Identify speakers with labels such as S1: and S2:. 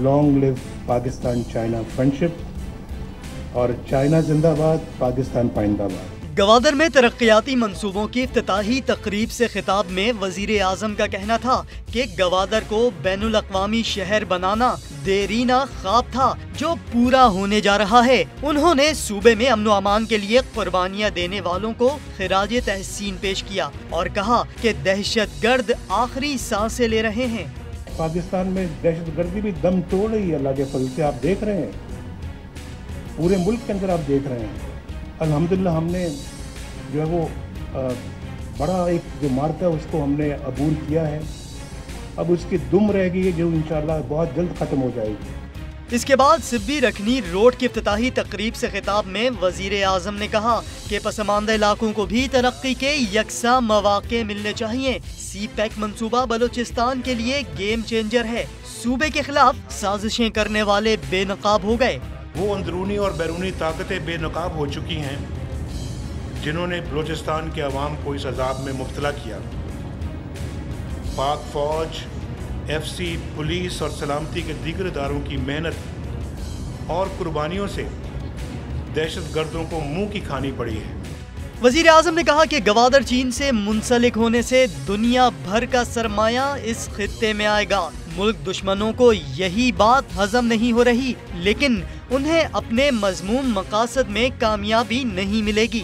S1: Long live Pakistan China friendship और China जिंदाबाद पाकिस्तान पाइंदाबाद।
S2: गवादर में तरक्याती मंसूबों की इफ्तिताही तकरीब से खिताब में वजीर आजम का कहना था कि गवादर को बैनुल अक़वामी शहर बनाना देरीना ख्वाब था जो पूरा होने जा रहा है। उन्होंने सूबे में अमन व अमान के लिए कुर्बानियां देने वालों को खिराज तहसीन पेश किया और कहा कि दहशतगर्द आखिरी सांसें ले रहे हैं।
S1: पाकिस्तान में दहशतगर्दी भी दम तोड़ रही है, अल्लाह के फजल से आप देख रहे हैं, पूरे मुल्क के अंदर आप देख रहे हैं। अल्हम्दुलिल्लाह हमने जो है वो बड़ा एक जो मार्का है उसको हमने अबूर किया है। अब उसकी दुम रह गई है जो इंशाअल्लाह बहुत जल्द ख़त्म हो जाएगी।
S2: इसके बाद सिब्बी रखनी रोड की इफ्तिताही तकरीब से खिताब में वजीर आजम ने कहा कि पसमानदा इलाकों को भी तरक्की के यकसा मौके मिलने चाहिए। सी पैक मंसूबा बलूचिस्तान के लिए गेम चेंजर है। सूबे के खिलाफ साजिशें करने वाले बेनकाब हो गए।
S3: वो अंदरूनी और बैरूनी ताकतें बेनकाब हो चुकी हैं जिन्होंने बलूचिस्तान के अवाम को इस अजाब में मुब्तला किया। पाक फौज, FC, पुलिस और सलामती के दीगर इदारों की मेहनत और कुर्बानियों से दहशतगर्दों को मुंह की खानी पड़ी है।
S2: वजीर आजम ने कहा कि गवादर चीन से मुंसलिक होने से दुनिया भर का सरमाया इस खित्ते में आएगा। मुल्क दुश्मनों को यही बात हजम नहीं हो रही, लेकिन उन्हें अपने मजमूम मकासद में कामयाबी नहीं मिलेगी।